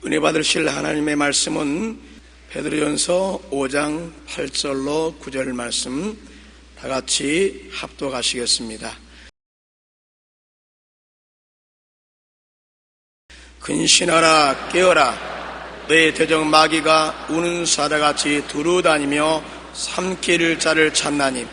은혜 받으실 하나님의 말씀은 베드로전서 5장 8절로 9절 말씀 다 같이 합독하시겠습니다. 근신하라 깨어라, 너의 대적 마귀가 우는 사자같이 두루다니며 삼킬 자를 찾나니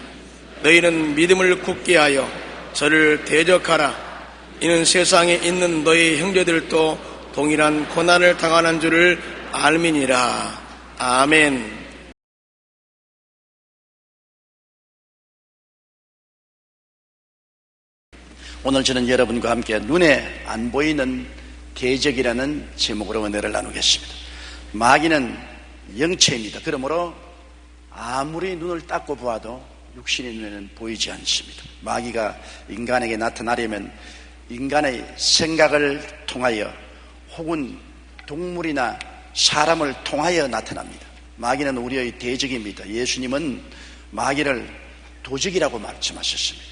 너희는 믿음을 굳게 하여 저를 대적하라. 이는 세상에 있는 너희 형제들도 동일한 고난을 당하는 줄을 알미니라. 아멘. 오늘 저는 여러분과 함께 눈에 안 보이는 대적이라는 제목으로 은혜를 나누겠습니다. 마귀는 영체입니다. 그러므로 아무리 눈을 닦고 보아도 육신의 눈에는 보이지 않습니다. 마귀가 인간에게 나타나려면 인간의 생각을 통하여 혹은 동물이나 사람을 통하여 나타납니다. 마귀는 우리의 대적입니다. 예수님은 마귀를 도적이라고 말씀하셨습니다.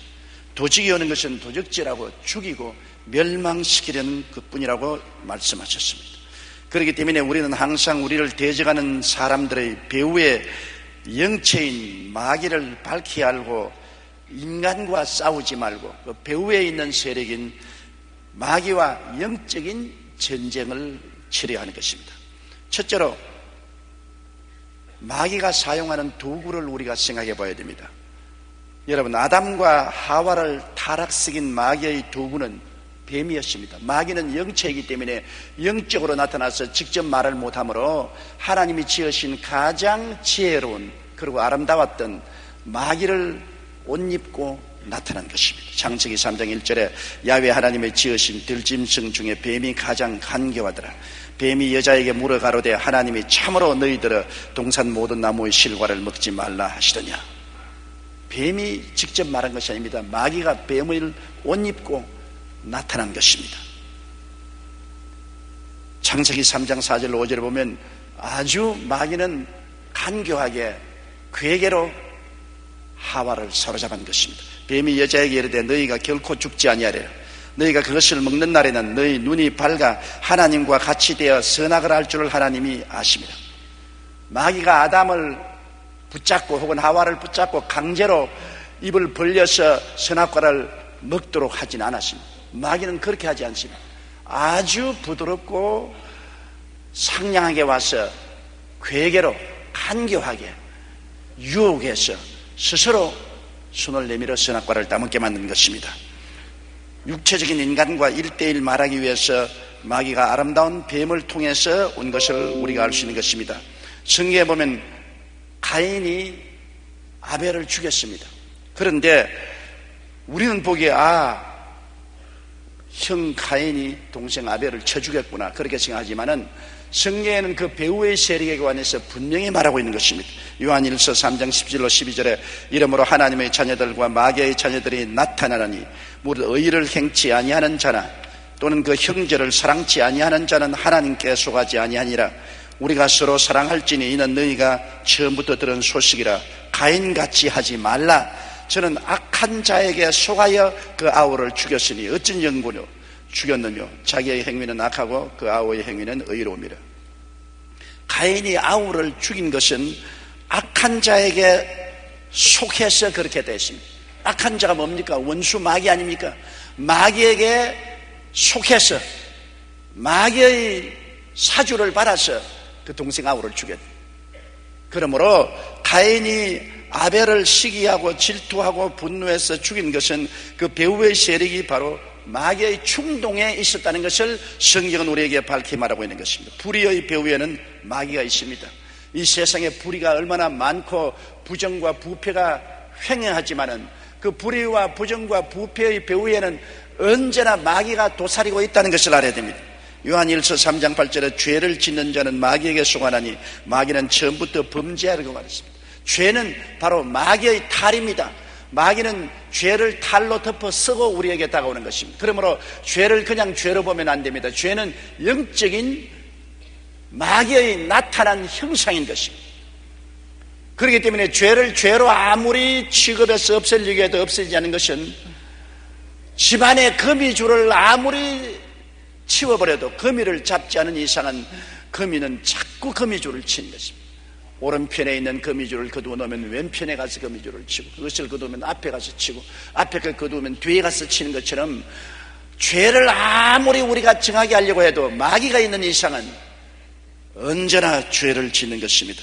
도적이 오는 것은 도적질하고 죽이고 멸망시키려는 것뿐이라고 말씀하셨습니다. 그렇기 때문에 우리는 항상 우리를 대적하는 사람들의 배후의 영체인 마귀를 밝히 알고 인간과 싸우지 말고 그 배후에 있는 세력인 마귀와 영적인 전쟁을 치러야 하는 것입니다. 첫째로 마귀가 사용하는 도구를 우리가 생각해 봐야 됩니다. 여러분, 아담과 하와를 타락시킨 마귀의 도구는 뱀이었습니다. 마귀는 영체이기 때문에 영적으로 나타나서 직접 말을 못하므로 하나님이 지으신 가장 지혜로운 그리고 아름다웠던 마귀를 옷 입고 나타난 것입니다. 창세기 3장 1절에 야훼 하나님의 지으신 들짐승 중에 뱀이 가장 간교하더라. 뱀이 여자에게 물어 가로되 하나님이 참으로 너희들어 동산 모든 나무의 실과를 먹지 말라 하시더냐. 뱀이 직접 말한 것이 아닙니다. 마귀가 뱀을 옷 입고 나타난 것입니다. 창세기 3장 4절 5절에 보면 아주 마귀는 간교하게 괴계로 하와를 사로잡은 것입니다. 뱀이 여자에게 이르되 너희가 결코 죽지 아니하리라. 너희가 그것을 먹는 날에는 너희 눈이 밝아 하나님과 같이 되어 선악을 알 줄을 하나님이 아심이라. 마귀가 아담을 붙잡고 혹은 하와를 붙잡고 강제로 입을 벌려서 선악과를 먹도록 하진 않았습니다. 마귀는 그렇게 하지 않습니다. 아주 부드럽고 상냥하게 와서 괴계로 간교하게 유혹해서 스스로 손을 내밀어 선악과를 따먹게 만든 것입니다. 육체적인 인간과 1:1 말하기 위해서 마귀가 아름다운 뱀을 통해서 온 것을 우리가 알 수 있는 것입니다. 성경에 보면 가인이 아벨을 죽였습니다. 그런데 우리는 보기에 형 가인이 동생 아벨을 쳐 죽였구나 그렇게 생각하지만은 성경에는 그 배후의 세력에 관해서 분명히 말하고 있는 것입니다. 요한일서 3장 10절로 12절에 이러므로 하나님의 자녀들과 마귀의 자녀들이 나타나니 무릇 의를 행치 아니하는 자나 또는 그 형제를 사랑치 아니하는 자는 하나님께 속하지 아니하니라. 우리가 서로 사랑할지니 이는 너희가 처음부터 들은 소식이라. 가인같이 하지 말라. 저는 악한 자에게 속하여 그 아우를 죽였으니 어쩐 영구뇨 죽였느뇨. 자기의 행위는 악하고 그 아우의 행위는 의로움이라. 가인이 아우를 죽인 것은 악한 자에게 속해서 그렇게 됐습니다. 악한 자가 뭡니까? 원수 마귀 아닙니까? 마귀에게 속해서 마귀의 사주를 받아서 그 동생 아우를 죽였다. 그러므로 가인이 아벨을 시기하고 질투하고 분노해서 죽인 것은 그 배후의 세력이 바로 마귀의 충동에 있었다는 것을 성경은 우리에게 밝히 말하고 있는 것입니다. 불의의 배후에는 마귀가 있습니다. 이 세상에 불의가 얼마나 많고 부정과 부패가 횡행하지만은 그 불의와 부정과 부패의 배후에는 언제나 마귀가 도사리고 있다는 것을 알아야 됩니다. 요한일서 3장 8절에 죄를 짓는 자는 마귀에게 속하나니 마귀는 처음부터 범죄하려고 말했습니다. 죄는 바로 마귀의 탈입니다. 마귀는 죄를 탈로 덮어 쓰고 우리에게 다가오는 것입니다. 그러므로 죄를 그냥 죄로 보면 안 됩니다. 죄는 영적인 마귀의 나타난 형상인 것입니다. 그렇기 때문에 죄를 죄로 아무리 취급해서 없애려고 해도 없애지 않는 것은 집안의 거미줄을 아무리 치워버려도 거미를 잡지 않은 이상은 거미는 자꾸 거미줄을 치는 것입니다. 오른편에 있는 거미줄을 거두어 놓으면 왼편에 가서 거미줄을 치고, 그것을 거두면 앞에 가서 치고, 앞에 걸 거두면 뒤에 가서 치는 것처럼 죄를 아무리 우리가 정하게 하려고 해도 마귀가 있는 이상은 언제나 죄를 짓는 것입니다.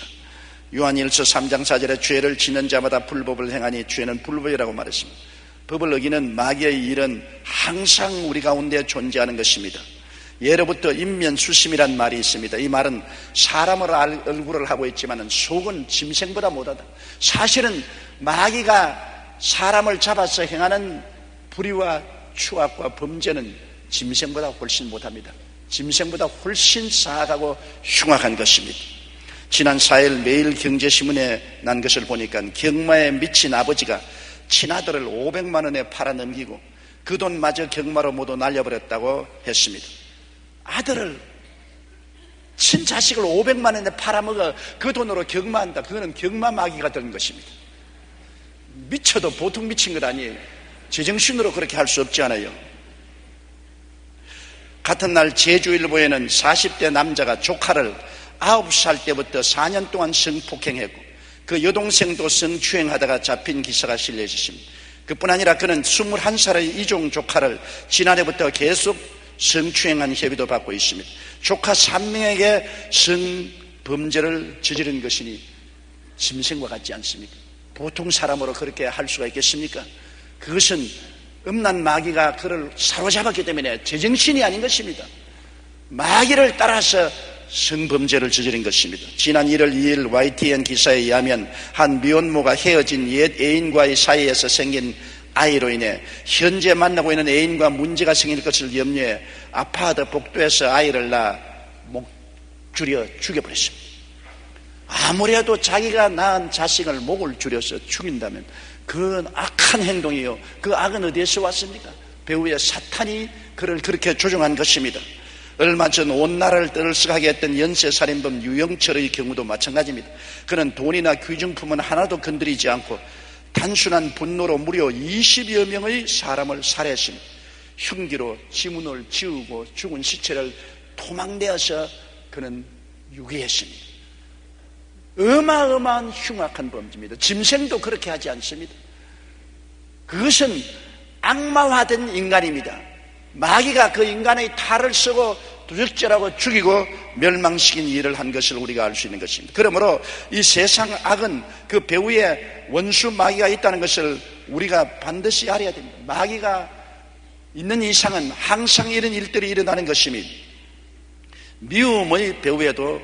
요한일서 3장 4절에 죄를 짓는 자마다 불법을 행하니 죄는 불법이라고 말했습니다. 법을 어기는 마귀의 일은 항상 우리 가운데 존재하는 것입니다. 예로부터 인면수심이란 말이 있습니다. 이 말은 사람을 얼굴을 하고 있지만 속은 짐승보다 못하다. 사실은 마귀가 사람을 잡아서 행하는 불의와 추악과 범죄는 짐승보다 훨씬 못합니다. 짐승보다 훨씬 사악하고 흉악한 것입니다. 지난 4일 매일경제신문에 난 것을 보니까 경마에 미친 아버지가 친아들을 500만 원에 팔아넘기고 그 돈마저 경마로 모두 날려버렸다고 했습니다. 아들을, 친자식을 500만 원에 팔아먹어 그 돈으로 경마한다. 그거는 경마 마귀가 된 것입니다. 미쳐도 보통 미친 것 아니에요. 제정신으로 그렇게 할 수 없지 않아요. 같은 날 제주일보에는 40대 남자가 조카를 9살 때부터 4년 동안 성폭행했고 그 여동생도 성추행하다가 잡힌 기사가 실려 있습니다. 그뿐 아니라 그는 21살의 이종 조카를 지난해부터 계속 성추행한 혐의도 받고 있습니다. 조카 3명에게 성범죄를 저지른 것이니 짐승과 같지 않습니까? 보통 사람으로 그렇게 할 수가 있겠습니까? 그것은 음란 마귀가 그를 사로잡았기 때문에 제정신이 아닌 것입니다. 마귀를 따라서 성범죄를 저지른 것입니다. 지난 1월 2일 YTN 기사에 의하면 한 미혼모가 헤어진 옛 애인과의 사이에서 생긴 아이로 인해 현재 만나고 있는 애인과 문제가 생길 것을 염려해 아파트 복도에서 아이를 낳아 목 줄여 죽여버렸습니다. 아무래도 자기가 낳은 자식을 목을 줄여서 죽인다면 그건 악한 행동이요. 그 악은 어디에서 왔습니까? 배후의 사탄이 그를 그렇게 조종한 것입니다. 얼마 전 온 나라를 떠들썩하게 했던 연쇄살인범 유영철의 경우도 마찬가지입니다. 그는 돈이나 귀중품은 하나도 건드리지 않고 단순한 분노로 무려 20여 명의 사람을 살해했습니다. 흉기로 지문을 지우고 죽은 시체를 토막내어서 그는 유기했습니다. 어마어마한 흉악한 범죄입니다. 짐승도 그렇게 하지 않습니다. 그것은 악마화된 인간입니다. 마귀가 그 인간의 탈을 쓰고 도적질하고 죽이고 멸망시킨 일을 한 것을 우리가 알 수 있는 것입니다. 그러므로 이 세상 악은 그 배후에 원수 마귀가 있다는 것을 우리가 반드시 알아야 됩니다. 마귀가 있는 이상은 항상 이런 일들이 일어나는 것입니다. 미움의 배후에도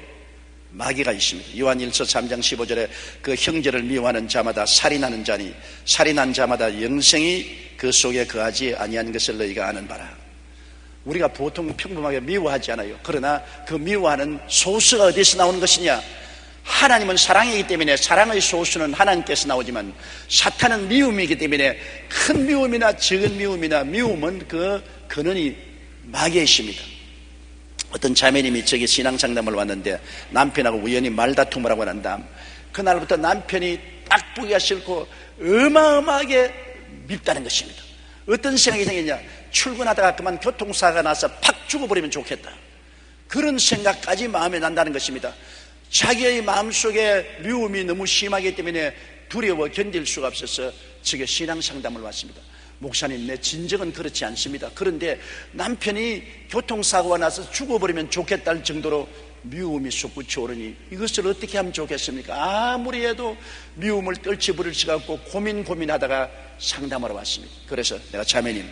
마귀가 있습니다. 요한일서 3장 15절에 그 형제를 미워하는 자마다 살인하는 자니 살인한 자마다 영생이 그 속에 거하지 아니한 것을 너희가 아는 바라. 우리가 보통 평범하게 미워하지 않아요. 그러나 그 미워하는 소스가 어디서 나오는 것이냐? 하나님은 사랑이기 때문에 사랑의 소스는 하나님께서 나오지만 사탄은 미움이기 때문에 큰 미움이나 적은 미움이나 미움은 그 근원이 마귀의 있습니다. 어떤 자매님이 저기 신앙상담을 왔는데 남편하고 우연히 말다툼을 하고 난 다음 그날부터 남편이 딱 보기가 싫고 어마어마하게 밉다는 것입니다. 어떤 생각이 생겼냐? 출근하다가 그만 교통사고가 나서 팍 죽어버리면 좋겠다. 그런 생각까지 마음에 난다는 것입니다. 자기의 마음속에 미움이 너무 심하기 때문에 두려워 견딜 수가 없어서 저게 신앙상담을 왔습니다. 목사님, 내 진정은 그렇지 않습니다. 그런데 남편이 교통사고가 나서 죽어버리면 좋겠다는 정도로 미움이 솟구쳐 오르니 이것을 어떻게 하면 좋겠습니까? 아무리 해도 미움을 떨치 부릴 수가 없고 고민하다가 상담하러 왔습니다. 그래서 내가 자매님,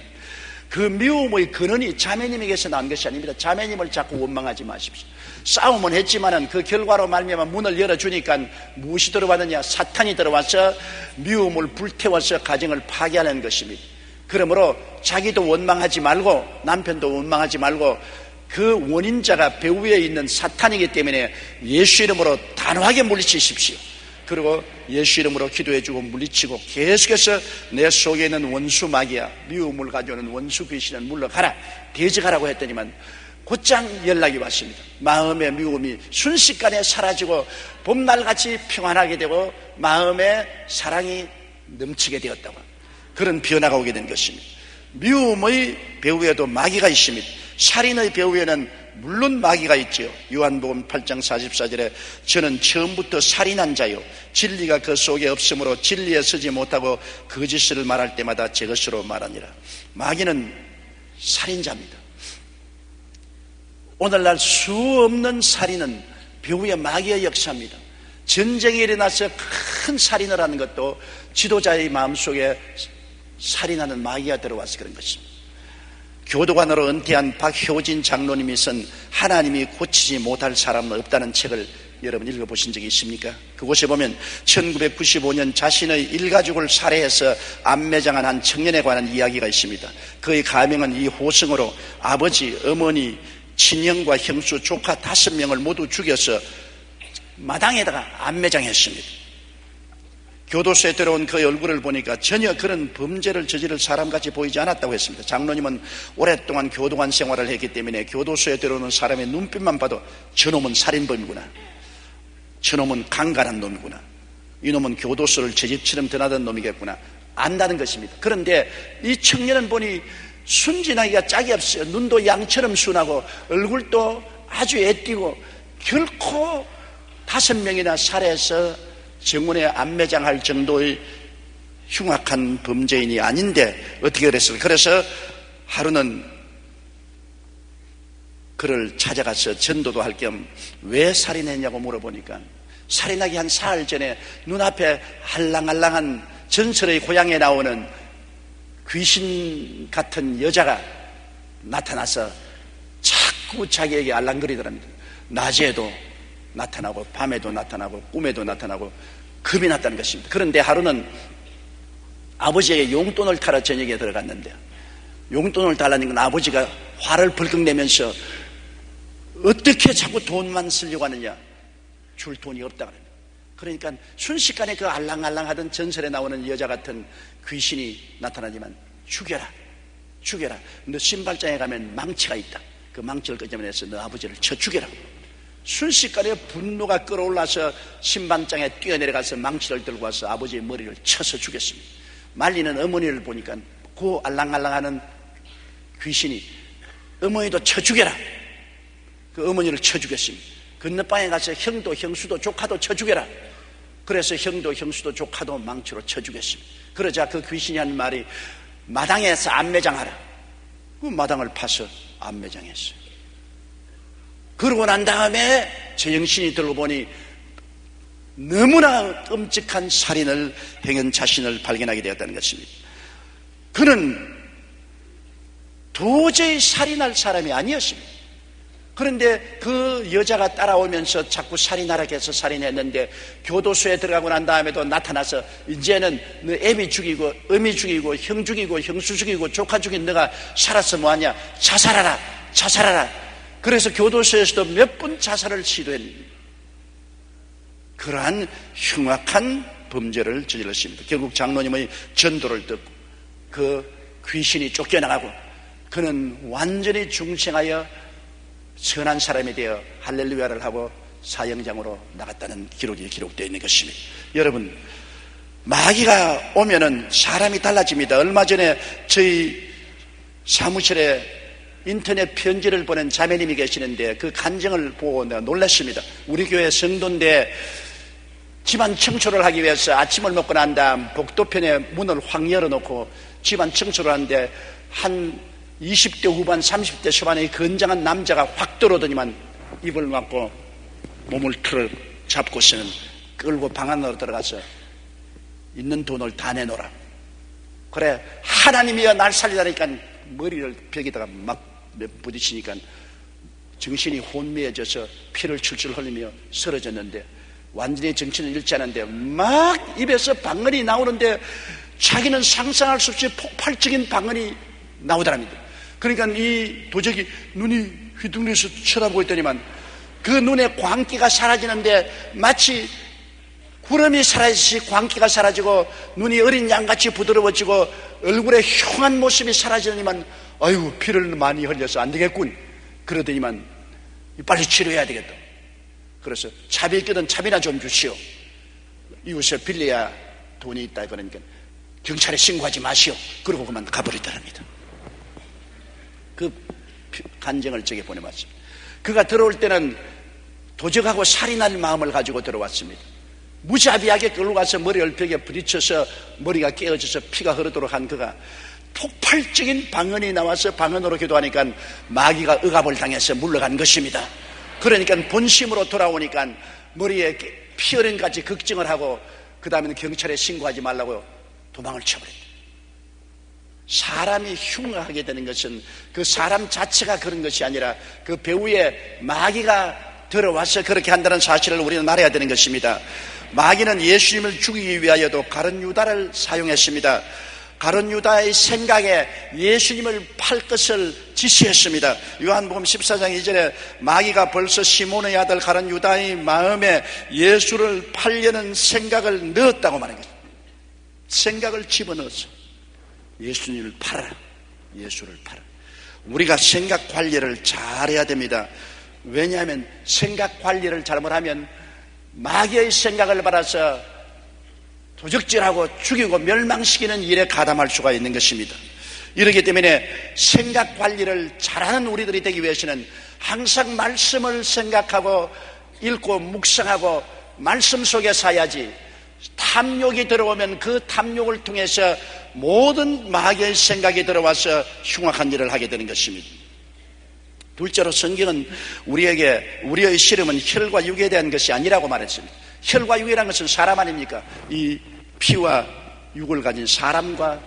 그 미움의 근원이 자매님에게서 난 것이 아닙니다. 자매님을 자꾸 원망하지 마십시오. 싸움은 했지만은 그 결과로 말미암아 문을 열어주니까 무엇이 들어왔느냐? 사탄이 들어와서 미움을 불태워서 가정을 파괴하는 것입니다. 그러므로 자기도 원망하지 말고 남편도 원망하지 말고 그 원인자가 배후에 있는 사탄이기 때문에 예수 이름으로 단호하게 물리치십시오. 그리고 예수 이름으로 기도해주고 물리치고 계속해서 내 속에 있는 원수 마귀야, 미움을 가져오는 원수 귀신은 물러가라, 대적하라고 했더니만 곧장 연락이 왔습니다. 마음의 미움이 순식간에 사라지고 봄날같이 평안하게 되고 마음에 사랑이 넘치게 되었다고, 그런 변화가 오게 된 것입니다. 미움의 배후에도 마귀가 있습니다. 살인의 배후에는 물론 마귀가 있지요. 요한복음 8장 44절에 저는 처음부터 살인한 자요 진리가 그 속에 없으므로 진리에 서지 못하고 거짓을 말할 때마다 제 것으로 말하니라. 마귀는 살인자입니다. 오늘날 수 없는 살인은 배후의 마귀의 역사입니다. 전쟁이 일어나서 큰 살인을 하는 것도 지도자의 마음속에 살인하는 마귀가 들어와서 그런 것입니다. 교도관으로 은퇴한 박효진 장로님이 쓴 하나님이 고치지 못할 사람은 없다는 책을 여러분 읽어보신 적이 있습니까? 그곳에 보면 1995년 자신의 일가족을 살해해서 암매장한 한 청년에 관한 이야기가 있습니다. 그의 가명은 이 호성으로 아버지, 어머니, 친형과 형수, 조카 5명을 모두 죽여서 마당에다가 암매장했습니다. 교도소에 들어온 그의 얼굴을 보니까 전혀 그런 범죄를 저지를 사람같이 보이지 않았다고 했습니다. 장로님은 오랫동안 교도관 생활을 했기 때문에 교도소에 들어오는 사람의 눈빛만 봐도 저놈은 살인범이구나, 저놈은 강간한 놈이구나, 이놈은 교도소를 제 집처럼 드나든 놈이겠구나 안다는 것입니다. 그런데 이 청년은 보니 순진하기가 짝이 없어요. 눈도 양처럼 순하고 얼굴도 아주 애띠고 결코 5명이나 살해해서 정문에 암매장할 정도의 흉악한 범죄인이 아닌데 어떻게 그랬을까? 그래서 하루는 그를 찾아가서 전도도 할 겸 왜 살인했냐고 물어보니까 살인하기 한 사흘 전에 눈앞에 할랑할랑한 전설의 고향에 나오는 귀신 같은 여자가 나타나서 자꾸 자기에게 알랑거리더랍니다. 낮에도 나타나고 밤에도 나타나고 꿈에도 나타나고 겁이 났다는 것입니다. 그런데 하루는 아버지에게 용돈을 타러 저녁에 들어갔는데 용돈을 달라는 건 아버지가 화를 벌컥 내면서 어떻게 자꾸 돈만 쓰려고 하느냐, 줄 돈이 없다 그럽니다. 그러니까 순식간에 그 알랑알랑하던 전설에 나오는 여자 같은 귀신이 나타나지만 죽여라, 죽여라. 너 신발장에 가면 망치가 있다. 그 망치를 끄집어내서 너 아버지를 쳐 죽여라. 순식간에 분노가 끌어올라서 신발장에 뛰어내려가서 망치를 들고 와서 아버지의 머리를 쳐서 죽였습니다. 말리는 어머니를 보니까 그 알랑알랑하는 귀신이 어머니도 쳐 죽여라. 그 어머니를 쳐 죽였습니다. 건너방에 가서 형도 형수도 조카도 쳐 죽여라. 그래서 형도 형수도 조카도 망치로 쳐 죽였습니다. 그러자 그 귀신이 한 말이 마당에서 암매장하라. 그 마당을 파서 암매장했어요. 그러고 난 다음에 제정신이 들고 보니 너무나 끔찍한 살인을 행한 자신을 발견하게 되었다는 것입니다. 그는 도저히 살인할 사람이 아니었습니다. 그런데 그 여자가 따라오면서 자꾸 살인하라고 해서 살인했는데 교도소에 들어가고 난 다음에도 나타나서 이제는 너 애비 죽이고 어미 죽이고 형 죽이고 형수 죽이고 조카 죽인 너가 살아서 뭐하냐, 자살하라, 자살하라. 그래서 교도소에서도 몇 번 자살을 시도했습니다. 그러한 흉악한 범죄를 저질렀습니다. 결국 장로님의 전도를 듣고 그 귀신이 쫓겨나가고 그는 완전히 중생하여 선한 사람이 되어 할렐루야를 하고 사형장으로 나갔다는 기록이 기록되어 있는 것입니다. 여러분, 마귀가 오면은 사람이 달라집니다. 얼마 전에 저희 사무실에 인터넷 편지를 보낸 자매님이 계시는데 그 간증을 보고 내가 놀랐습니다. 우리 교회 성도인데 집안 청소를 하기 위해서 아침을 먹고 난 다음 복도편에 문을 확 열어놓고 집안 청소를 하는데 한 20대 후반 30대 초반의 건장한 남자가 확 들어오더니만 입을 막고 몸을 틀어 잡고서는 끌고 방 안으로 들어가서 있는 돈을 다 내놓으라. 그래, 하나님이여 날 살리라니까 머리를 벽에다가 막 부딪히니까 정신이 혼미해져서 피를 출출 흘리며 쓰러졌는데 완전히 정신을 잃지 않았는데 막 입에서 방언이 나오는데 자기는 상상할 수 없이 폭발적인 방언이 나오더랍니다. 그러니까 이 도적이 눈이 휘둥그레서 쳐다보고 있더니만 그 눈에 광기가 사라지는데 마치 구름이 사라지듯이 광기가 사라지고 눈이 어린 양같이 부드러워지고 얼굴에 흉한 모습이 사라지더니만 아이고 피를 많이 흘려서 안 되겠군. 그러더니만 빨리 치료해야 되겠다. 그래서 차비 있거든 차비나 좀 주시오. 이웃에 빌려야 돈이 있다. 그러니까 경찰에 신고하지 마시오. 그러고 그만 가버리더랍니다. 그 간증을 저게 보내왔습니다. 그가 들어올 때는 도적하고 살인할 마음을 가지고 들어왔습니다. 무자비하게 끌고 가서 머리를 벽에 부딪혀서 머리가 깨어져서 피가 흐르도록 한 그가 폭발적인 방언이 나와서 방언으로 기도하니까 마귀가 억압을 당해서 물러간 것입니다. 그러니까 본심으로 돌아오니까 머리에 피 흐른 같이 걱정을 하고 그 다음에는 경찰에 신고하지 말라고 도망을 쳐버렸다. 사람이 흉하게 되는 것은 그 사람 자체가 그런 것이 아니라 그 배후에 마귀가 들어와서 그렇게 한다는 사실을 우리는 알아야 되는 것입니다. 마귀는 예수님을 죽이기 위하여도 가룟 유다를 사용했습니다. 가룟 유다의 생각에 예수님을 팔 것을 지시했습니다. 요한복음 14장 2절에 마귀가 벌써 시몬의 아들 가룟 유다의 마음에 예수를 팔려는 생각을 넣었다고 말한 것입니다. 생각을 집어넣어서 예수님을 팔아라. 예수를 팔아라. 우리가 생각 관리를 잘해야 됩니다. 왜냐하면 생각 관리를 잘못하면 마귀의 생각을 받아서 도적질하고 죽이고 멸망시키는 일에 가담할 수가 있는 것입니다. 이렇기 때문에 생각 관리를 잘하는 우리들이 되기 위해서는 항상 말씀을 생각하고 읽고 묵상하고 말씀 속에 사야지, 탐욕이 들어오면 그 탐욕을 통해서 모든 마귀의 생각이 들어와서 흉악한 일을 하게 되는 것입니다. 둘째로 성경은 우리에게 우리의 씨름은 혈과 육에 대한 것이 아니라고 말했습니다. 혈과 육이라는 것은 사람 아닙니까? 이 피와 육을 가진 사람과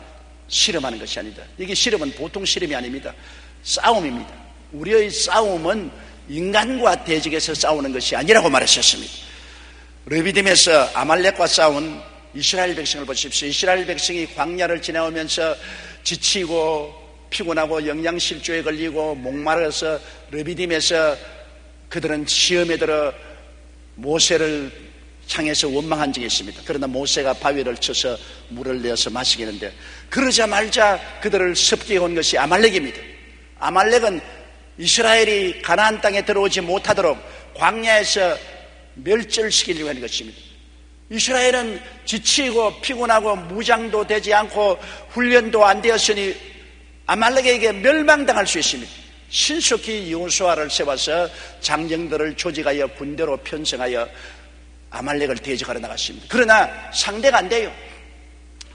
씨름하는 것이 아니다. 이게 씨름은 보통 씨름이 아닙니다. 싸움입니다. 우리의 싸움은 인간과 대적에서 싸우는 것이 아니라고 말했었습니다. 르비딤에서 아말렉과 싸운 이스라엘 백성을 보십시오. 이스라엘 백성이 광야를 지나오면서 지치고 피곤하고 영양실조에 걸리고 목마르서 르비딤에서 그들은 시험에 들어 모세를 향해서 원망한 적이 있습니다. 그러나 모세가 바위를 쳐서 물을 내어서 마시게 하는데, 그러자마자 그들을 습격해 온 것이 아말렉입니다. 아말렉은 이스라엘이 가나안 땅에 들어오지 못하도록 광야에서 멸절시키려고 하는 것입니다. 이스라엘은 지치고 피곤하고 무장도 되지 않고 훈련도 안 되었으니 아말렉에게 멸망당할 수 있습니다. 신속히 여호수아를 세워서 장정들을 조직하여 군대로 편성하여 아말렉을 대적하러 나갔습니다. 그러나 상대가 안 돼요.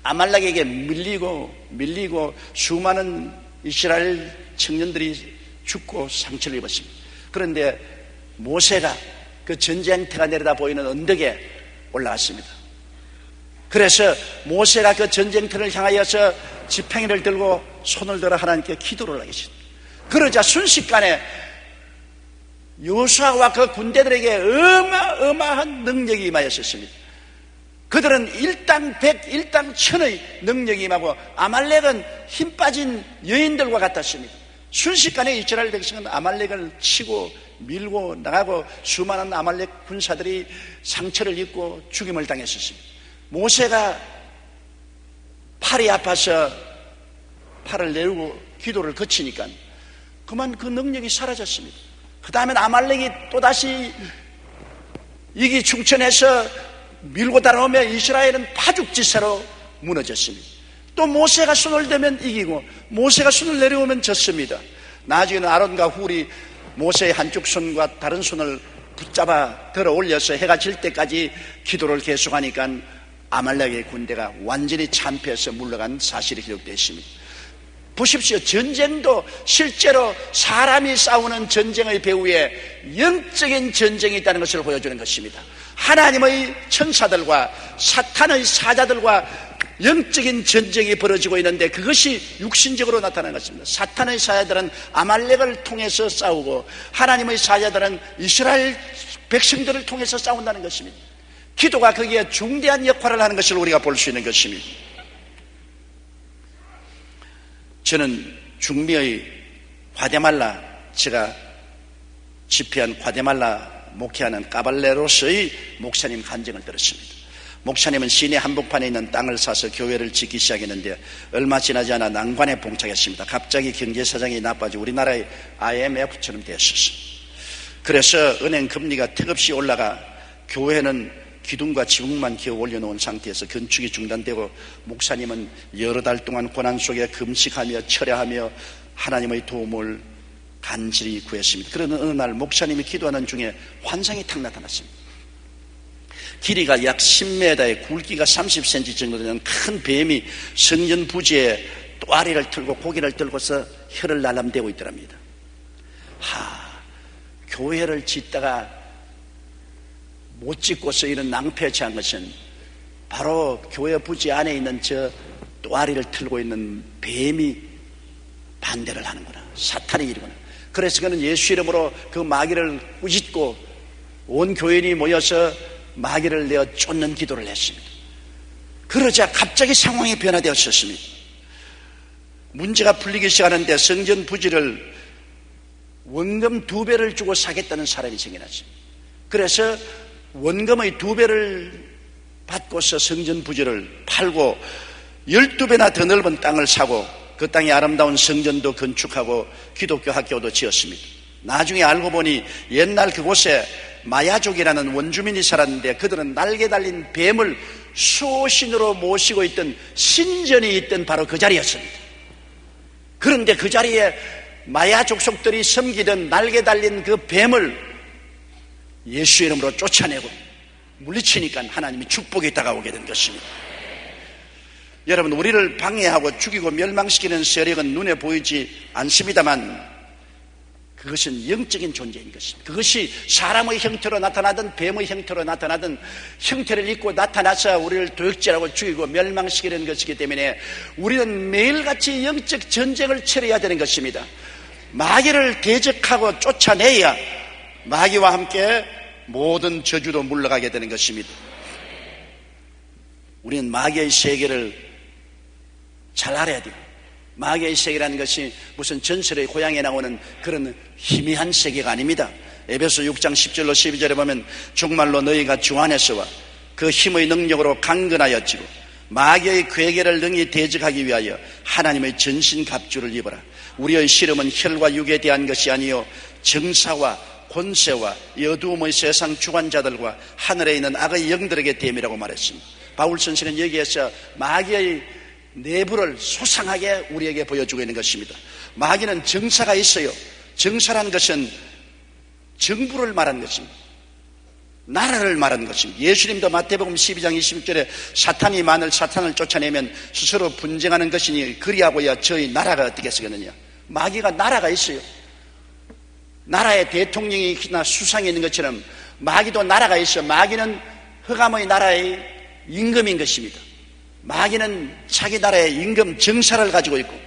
아말렉에게 밀리고 수많은 이스라엘 청년들이 죽고 상처를 입었습니다. 그런데 모세가 그 전쟁터가 내려다 보이는 언덕에 올라갔습니다. 그래서 모세가 그 전쟁터를 향하여서 지팡이를 들고 손을 들어 하나님께 기도를 하겠습니다. 그러자 순식간에 여호수아와 그 군대들에게 어마어마한 능력이 임하였습니다. 그들은 일당백, 일당천의 능력이 임하고 아말렉은 힘 빠진 여인들과 같았습니다. 순식간에 이스라엘 백성은 아말렉을 치고 밀고 나가고 수많은 아말렉 군사들이 상처를 입고 죽임을 당했었습니다. 모세가 팔이 아파서 팔을 내리고 기도를 거치니까 그만 그 능력이 사라졌습니다. 그 다음엔 아말렉이 또다시 이기충천해서 밀고 따라오며 이스라엘은 파죽지세로 무너졌습니다. 또 모세가 손을 대면 이기고 모세가 손을 내려오면 졌습니다. 나중에는 아론과 훌이 모세의 한쪽 손과 다른 손을 붙잡아 들어 올려서 해가 질 때까지 기도를 계속하니까 아말렉의 군대가 완전히 참패해서 물러간 사실이 기록되어 있습니다. 보십시오. 전쟁도 실제로 사람이 싸우는 전쟁의 배후에 영적인 전쟁이 있다는 것을 보여주는 것입니다. 하나님의 천사들과 사탄의 사자들과 영적인 전쟁이 벌어지고 있는데 그것이 육신적으로 나타나는 것입니다. 사탄의 사자들은 아말렉을 통해서 싸우고 하나님의 사자들은 이스라엘 백성들을 통해서 싸운다는 것입니다. 기도가 거기에 중대한 역할을 하는 것을 우리가 볼 수 있는 것입니다. 저는 중미의 과테말라, 제가 집회한 과테말라 목회하는 까발레로스의 목사님 간증을 들었습니다. 목사님은 시내 한복판에 있는 땅을 사서 교회를 짓기 시작했는데 얼마 지나지 않아 난관에 봉착했습니다. 갑자기 경제 사정이 나빠지고 우리나라의 IMF처럼 되었었어요. 그래서 은행 금리가 턱없이 올라가 교회는 기둥과 지붕만 기어 올려놓은 상태에서 건축이 중단되고 목사님은 여러 달 동안 고난 속에 금식하며 철야하며 하나님의 도움을 간절히 구했습니다. 그러는 어느 날 목사님이 기도하는 중에 환상이 탁 나타났습니다. 길이가 약 10m에 굵기가 30cm 정도 되는 큰 뱀이 성전 부지에 또아리를 틀고 고개를 들고서 혀를 날람대고 있더랍니다. 교회를 짓다가 못 짓고서 이런 낭패에 처한 것은 바로 교회 부지 안에 있는 저 또아리를 틀고 있는 뱀이 반대를 하는구나, 사탄이 이르구나. 그래서 그는 예수 이름으로 그 마귀를 꾸짖고 온 교인이 모여서 마귀를 내어 쫓는 기도를 했습니다. 그러자 갑자기 상황이 변화되었습니다. 문제가 풀리기 시작하는데 성전 부지를 원금 2배를 주고 사겠다는 사람이 생겨났습니다. 그래서 원금의 2배를 받고서 성전 부지를 팔고 12배나 더 넓은 땅을 사고 그 땅에 아름다운 성전도 건축하고 기독교 학교도 지었습니다. 나중에 알고 보니 옛날 그곳에 마야족이라는 원주민이 살았는데 그들은 날개 달린 뱀을 수호신으로 모시고 있던 신전이 있던 바로 그 자리였습니다. 그런데 그 자리에 마야 족속들이 섬기던 날개 달린 그 뱀을 예수 이름으로 쫓아내고 물리치니까 하나님이 축복이 다가오게 된 것입니다. 여러분, 우리를 방해하고 죽이고 멸망시키는 세력은 눈에 보이지 않습니다만 그것은 영적인 존재인 것입니다. 그것이 사람의 형태로 나타나든 뱀의 형태로 나타나든 형태를 입고 나타나서 우리를 도역질하고 죽이고 멸망시키는 것이기 때문에 우리는 매일같이 영적 전쟁을 치러야 되는 것입니다. 마귀를 대적하고 쫓아내야 마귀와 함께 모든 저주도 물러가게 되는 것입니다. 우리는 마귀의 세계를 잘 알아야 돼요. 마귀의 세계라는 것이 무슨 전설의 고향에 나오는 그런 희미한 세계가 아닙니다. 에베소 6장 10절로 12절에 보면 정말로 너희가 주 안에서와 그 힘의 능력으로 강건하여지고 마귀의 괴계를 능히 대적하기 위하여 하나님의 전신갑주를 입어라. 우리의 씨름은 혈과 육에 대한 것이 아니요 정사와 권세와 어두움의 세상 주관자들과 하늘에 있는 악의 영들에게 됨이라고 말했습니다. 바울 선생은 여기에서 마귀의 내부를 소상하게 우리에게 보여주고 있는 것입니다. 마귀는 정사가 있어요. 정사라는 것은 정부를 말하는 것입니다. 나라를 말하는 것입니다. 예수님도 마태복음 12장 26절에 사탄이 만일 사탄을 쫓아내면 스스로 분쟁하는 것이니 그리하고야 저희 나라가 어떻게 쓰겠느냐. 마귀가 나라가 있어요. 나라에 대통령이나 수상이 있는 것처럼 마귀도 나라가 있어요. 마귀는 흑암의 나라의 임금인 것입니다. 마귀는 자기 나라의 임금 정사를 가지고 있고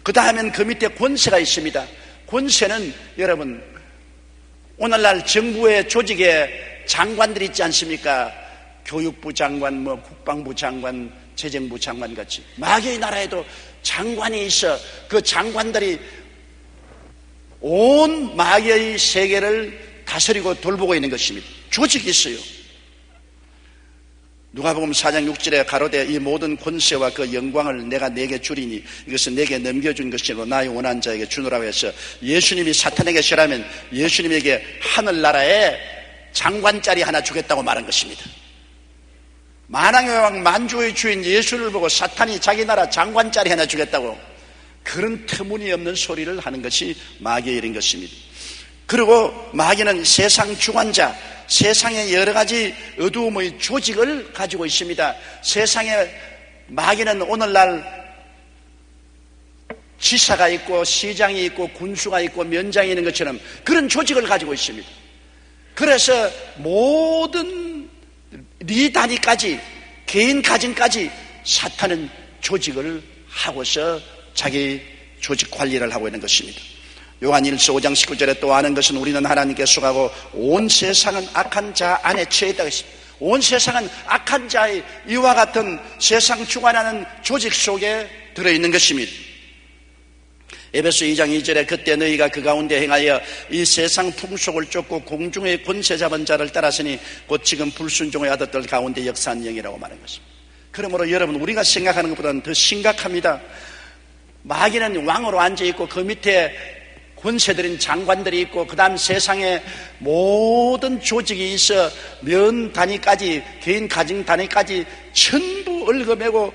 그 다음엔 그 밑에 권세가 있습니다. 권세는 여러분 오늘날 정부의 조직에 장관들이 있지 않습니까? 교육부 장관, 국방부 장관, 재정부 장관 같이 마귀의 나라에도 장관이 있어. 그 장관들이 온 마귀의 세계를 다스리고 돌보고 있는 것입니다. 조직이 있어요. 누가복음 4장 6절에 가로되 이 모든 권세와 그 영광을 내가 내게 주리니 이것은 내게 넘겨준 것이로 나의 원한 자에게 주노라고 해서 예수님이 사탄에게 절하면 예수님에게 하늘나라에 장관자리 하나 주겠다고 말한 것입니다. 만왕의 왕 만주의 주인 예수를 보고 사탄이 자기 나라 장관자리 하나 주겠다고 그런 터무니없는 소리를 하는 것이 마귀의 일인 것입니다. 그리고 마귀는 세상 주관자, 세상의 여러 가지 어두움의 조직을 가지고 있습니다. 세상에 마귀는 오늘날 지사가 있고 시장이 있고 군수가 있고 면장이 있는 것처럼 그런 조직을 가지고 있습니다. 그래서 모든 네 단위까지 개인 가정까지 사탄은 조직을 하고서 자기 조직 관리를 하고 있는 것입니다. 요한일서 5장 19절에 또 아는 것은 우리는 하나님께 속하고 온 세상은 악한 자 안에 처해 있다고 했습니다. 온 세상은 악한 자의 이와 같은 세상 주관하는 조직 속에 들어있는 것입니다. 에베소 2장 2절에 그때 너희가 그 가운데 행하여 이 세상 풍속을 쫓고 공중의 권세 잡은 자를 따랐으니 곧 지금 불순종의 아들들 가운데 역사한 영이라고 말한 것입니다. 그러므로 여러분 우리가 생각하는 것보다는 더 심각합니다. 마귀는 왕으로 앉아있고 그 밑에 권세들인 장관들이 있고 그 다음 세상에 모든 조직이 있어 면 단위까지 개인 가정 단위까지 전부 얽어매고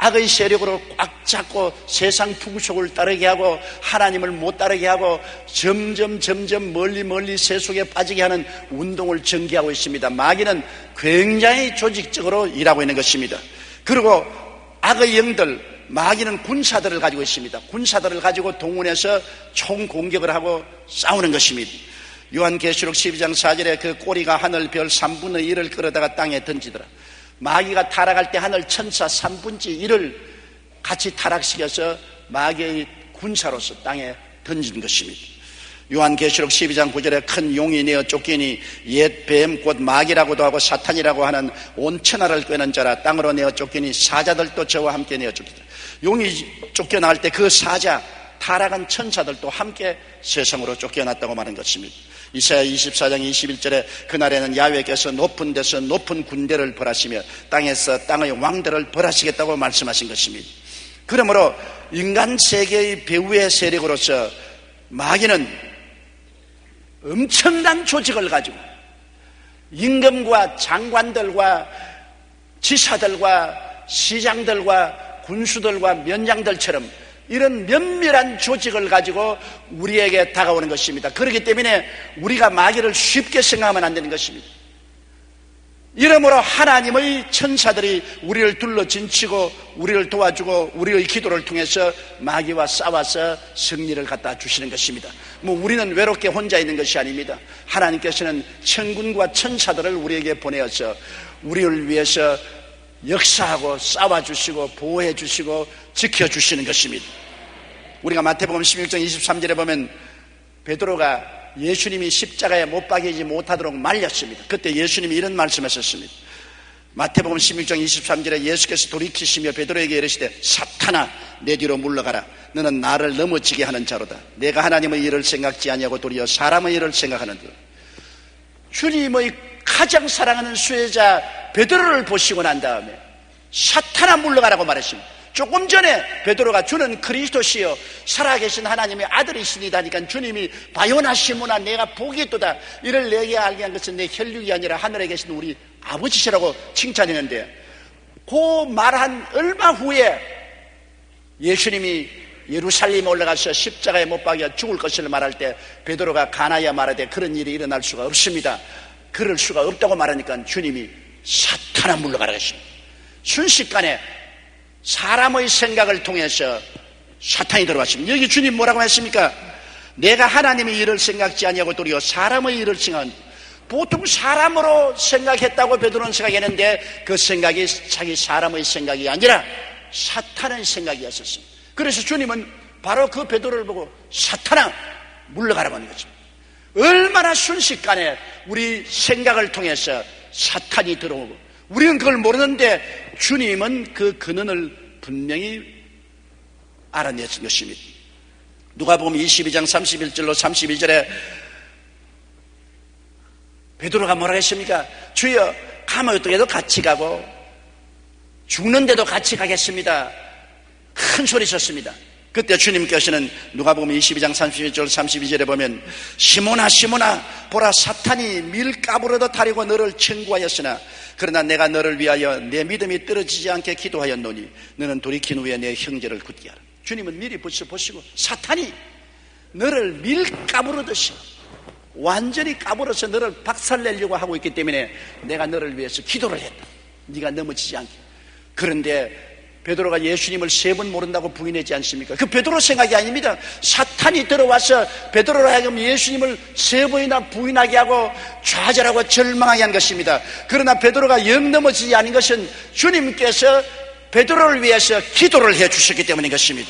악의 세력으로 꽉 잡고 세상 풍속을 따르게 하고 하나님을 못 따르게 하고 점점 멀리 세속에 빠지게 하는 운동을 전개하고 있습니다. 마귀는 굉장히 조직적으로 일하고 있는 것입니다. 그리고 악의 영들, 마귀는 군사들을 가지고 있습니다. 군사들을 가지고 동원해서 총공격을 하고 싸우는 것입니다. 요한계시록 12장 4절에 그 꼬리가 하늘 별 3분의 1을 끌어다가 땅에 던지더라. 마귀가 타락할 때 하늘 천사 3분의 1을 같이 타락시켜서 마귀의 군사로서 땅에 던진 것입니다. 요한계시록 12장 9절에 큰 용이 내어 쫓기니 옛 뱀 곧 마귀라고도 하고 사탄이라고 하는 온 천하를 꿰는 자라 땅으로 내어 쫓기니 사자들도 저와 함께 내어 쫓기다. 용이 쫓겨나갈 때 그 사자 타락한 천사들도 함께 세상으로 쫓겨났다고 말한 것입니다. 이사야 24장 21절에 그날에는 야훼께서 높은 데서 높은 군대를 벌하시며 땅에서 땅의 왕들을 벌하시겠다고 말씀하신 것입니다. 그러므로 인간 세계의 배후의 세력으로서 마귀는 엄청난 조직을 가지고 임금과 장관들과 지사들과 시장들과 군수들과 면장들처럼 이런 면밀한 조직을 가지고 우리에게 다가오는 것입니다. 그렇기 때문에 우리가 마귀를 쉽게 생각하면 안 되는 것입니다. 이러므로 하나님의 천사들이 우리를 둘러 진치고 우리를 도와주고 우리의 기도를 통해서 마귀와 싸워서 승리를 갖다 주시는 것입니다. 우리는 외롭게 혼자 있는 것이 아닙니다. 하나님께서는 천군과 천사들을 우리에게 보내어서 우리를 위해서 역사하고 싸워주시고 보호해주시고 지켜주시는 것입니다. 우리가 마태복음 16장 23절에 보면 베드로가 예수님이 십자가에 못 박이지 못하도록 말렸습니다. 그때 예수님이 이런 말씀하셨습니다. 마태복음 16장 23절에 예수께서 돌이키시며 베드로에게 이르시되 사탄아 내 뒤로 물러가라. 너는 나를 넘어지게 하는 자로다. 내가 하나님의 일을 생각지 아니하고 도리어 사람의 일을 생각하는다. 주님의 가장 사랑하는 수혜자 베드로를 보시고 난 다음에 사탄아 물러가라고 말했습니다. 조금 전에 베드로가 주는 그리스도시여 살아계신 하나님의 아들이시니다니까 주님이 바요나시모나 내가 복이 있도다 이를 내게 알게 한 것은 내 혈육이 아니라 하늘에 계신 우리 아버지시라고 칭찬했는데 그 말한 얼마 후에 예수님이 예루살렘에 올라가서 십자가에 못 박여 죽을 것을 말할 때 베드로가 가나야 말하되 그런 일이 일어날 수가 없습니다. 그럴 수가 없다고 말하니까 주님이 사탄아 물러가라 하십니다. 순식간에 사람의 생각을 통해서 사탄이 들어왔습니다. 여기 주님 뭐라고 했습니까? 내가 하나님의 일을 생각지 아니하고 도리어 사람의 일을 생각한. 보통 사람으로 생각했다고 베드로는 생각했는데 그 생각이 자기 사람의 생각이 아니라 사탄의 생각이었습니다. 그래서 주님은 바로 그 베드로를 보고 사탄아 물러가라고 하는 거죠. 얼마나 순식간에 우리 생각을 통해서 사탄이 들어오고 우리는 그걸 모르는데 주님은 그 근원을 분명히 알아냈을 것입니다. 누가복음 22장 31절로 32절에 베드로가 뭐라고 했습니까? 주여 감옥에도 같이 가고 죽는데도 같이 가겠습니다. 큰 소리 쳤습니다. 그때 주님께서는 누가복음 22장 31절 32절에 보면 시몬아 시몬아 보라 사탄이 밀가부르도 타려고 너를 청구하였으나 그러나 내가 너를 위하여 내 믿음이 떨어지지 않게 기도하였노니 너는 돌이킨 후에 내 형제를 굳게 하라. 주님은 미리 보시고 사탄이 너를 밀가부르듯이 완전히 까불어서 너를 박살내려고 하고 있기 때문에 내가 너를 위해서 기도를 했다. 네가 넘어지지 않게. 그런데 베드로가 예수님을 3번 모른다고 부인하지 않습니까? 그 베드로 생각이 아닙니다. 사탄이 들어와서 베드로로 하여금 예수님을 3번이나 부인하게 하고 좌절하고 절망하게 한 것입니다. 그러나 베드로가 영 넘어지지 않은 것은 주님께서 베드로를 위해서 기도를 해 주셨기 때문인 것입니다.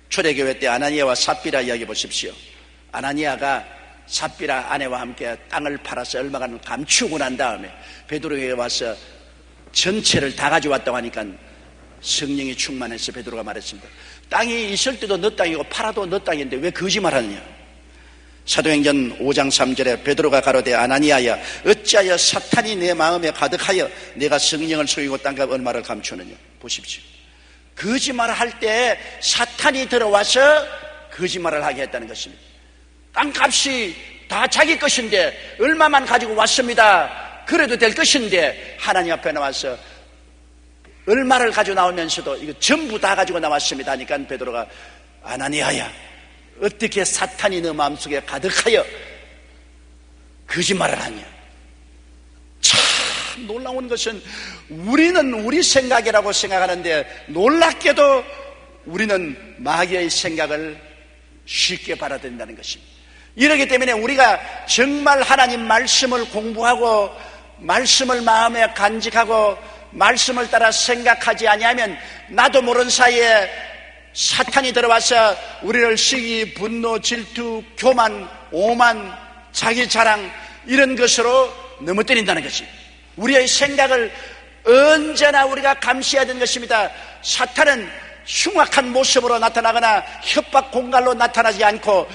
초대교회 때 아나니아와 삽비라 이야기 보십시오. 아나니아가 삽비라 아내와 함께 땅을 팔아서 얼마간 감추고 난 다음에 베드로에게 와서 전체를 다 가져왔다고 하니까 성령이 충만해서 베드로가 말했습니다. 땅이 있을 때도 너 땅이고 팔아도 너 땅인데 왜 거짓말하느냐. 사도행전 5장 3절에 베드로가 가로되 아나니아야 어찌하여 사탄이 내 마음에 가득하여 내가 성령을 속이고 땅값 얼마를 감추느냐. 보십시오. 거짓말을 할 때 사탄이 들어와서 거짓말을 하게 했다는 것입니다. 땅값이 다 자기 것인데 얼마만 가지고 왔습니다. 그래도 될 것인데 하나님 앞에 나와서 얼마를 가지고 나오면서도 이거 전부 다 가지고 나왔습니다 하니까 베드로가 아나니아야, 어떻게 사탄이 너 마음속에 가득하여 거짓말을 하냐. 참 놀라운 것은 우리는 우리 생각이라고 생각하는데 놀랍게도 우리는 마귀의 생각을 쉽게 받아들인다는 것입니다. 이렇기 때문에 우리가 정말 하나님 말씀을 공부하고 말씀을 마음에 간직하고 말씀을 따라 생각하지 아니하면 나도 모르는 사이에 사탄이 들어와서 우리를 시기, 분노, 질투, 교만, 오만, 자기 자랑 이런 것으로 넘어뜨린다는 것입니다. 우리의 생각을 언제나 우리가 감시해야 되는 것입니다. 사탄은 흉악한 모습으로 나타나거나 협박 공갈로 나타나지 않고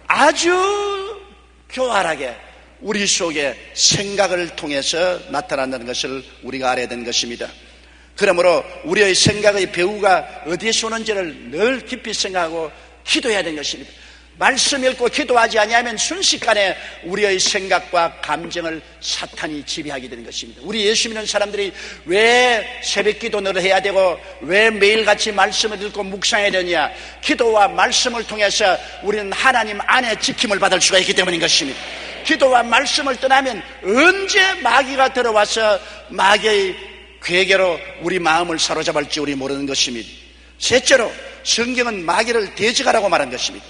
아주 교활하게 우리 속에 생각을 통해서 나타난다는 것을 우리가 알아야 되는 것입니다. 그러므로 우리의 생각의 배후가 어디에서 오는지를 늘 깊이 생각하고 기도해야 되는 것입니다. 말씀 읽고 기도하지 아니하면 순식간에 우리의 생각과 감정을 사탄이 지배하게 되는 것입니다. 우리 예수 믿는 사람들이 왜 새벽 기도를 해야 되고 왜 매일같이 말씀을 읽고 묵상해야 되느냐. 기도와 말씀을 통해서 우리는 하나님 안에 지킴을 받을 수가 있기 때문인 것입니다. 기도와 말씀을 떠나면 언제 마귀가 들어와서 마귀의 괴계로 우리 마음을 사로잡을지 우리 모르는 것입니다. 셋째로 성경은 마귀를 대적하라고 말한 것입니다.